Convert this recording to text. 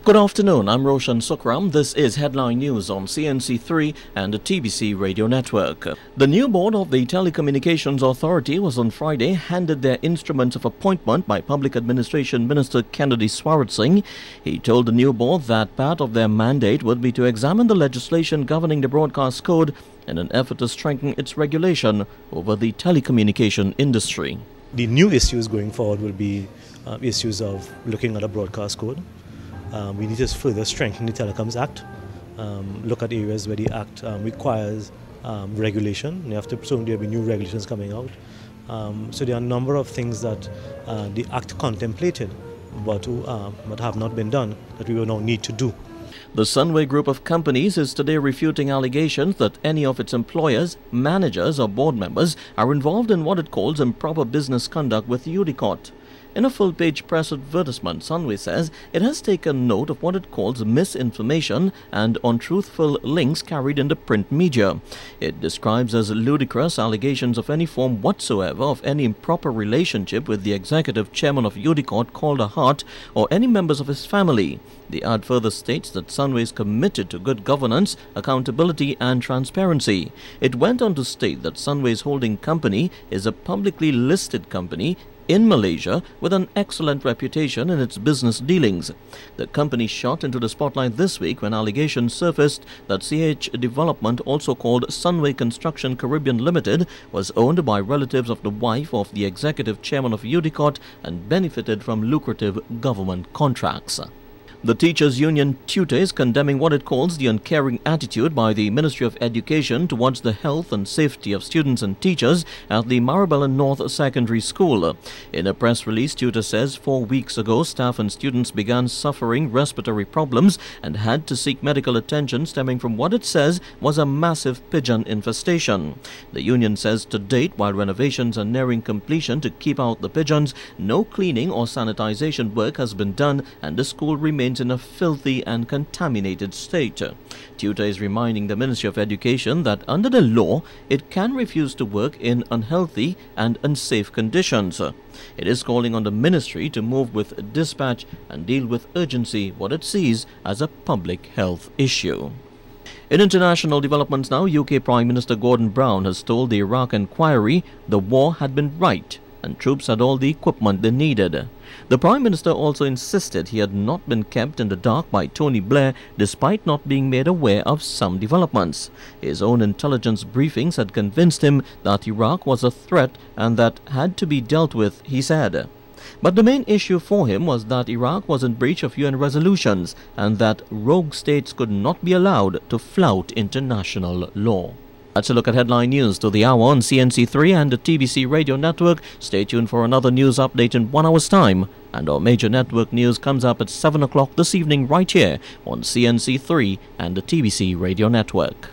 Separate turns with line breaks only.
Good afternoon, I'm Roshan Sukram. This is Headline News on CNC3 and the TBC Radio Network. The new board of the Telecommunications Authority was on Friday handed their instruments of appointment by Public Administration Minister Kennedy Swarat Singh. He told the new board that part of their mandate would be to examine the legislation governing the broadcast code in an effort to strengthen its regulation over the telecommunication industry.
The new issues going forward will be issues of looking at a broadcast code. We need to further strengthen the Telecoms Act, look at areas where the Act requires regulation. Soon there will be new regulations coming out. So there are a number of things that the Act contemplated but have not been done that we will now need to do.
The Sunway Group of companies is today refuting allegations that any of its employers, managers or board members are involved in what it calls improper business conduct with UDICOT. In a full-page press advertisement, Sunway says it has taken note of what it calls misinformation and untruthful links carried in the print media. It describes as ludicrous allegations of any form whatsoever of any improper relationship with the executive chairman of UDICOT, Calder Hart, or any members of his family. The ad further states that Sunway is committed to good governance, accountability and transparency. It went on to state that Sunway's holding company is a publicly listed company in Malaysia with an excellent reputation in its business dealings. The company shot into the spotlight this week when allegations surfaced that CH Development, also called Sunway Construction Caribbean Limited, was owned by relatives of the wife of the executive chairman of UDICOT and benefited from lucrative government contracts. The Teachers Union Tutor is condemning what it calls the uncaring attitude by the Ministry of Education towards the health and safety of students and teachers at the Marabella North Secondary School. In a press release, Tutor says 4 weeks ago, staff and students began suffering respiratory problems and had to seek medical attention stemming from what it says was a massive pigeon infestation. The union says to date, while renovations are nearing completion to keep out the pigeons, no cleaning or sanitization work has been done and the school remains in a filthy and contaminated state. Tutor is reminding the Ministry of Education that under the law, it can refuse to work in unhealthy and unsafe conditions. It is calling on the Ministry to move with dispatch and deal with urgency what it sees as a public health issue. In international developments now, UK Prime Minister Gordon Brown has told the Iraq inquiry the war had been right and troops had all the equipment they needed. The Prime Minister also insisted he had not been kept in the dark by Tony Blair despite not being made aware of some developments. His own intelligence briefings had convinced him that Iraq was a threat and that had to be dealt with, he said. But the main issue for him was that Iraq was in breach of UN resolutions and that rogue states could not be allowed to flout international law. That's a look at Headline News to the hour on CNC3 and the TBC Radio Network. Stay tuned for another news update in 1 hour's time. And our major network news comes up at 7 o'clock this evening right here on CNC3 and the TBC Radio Network.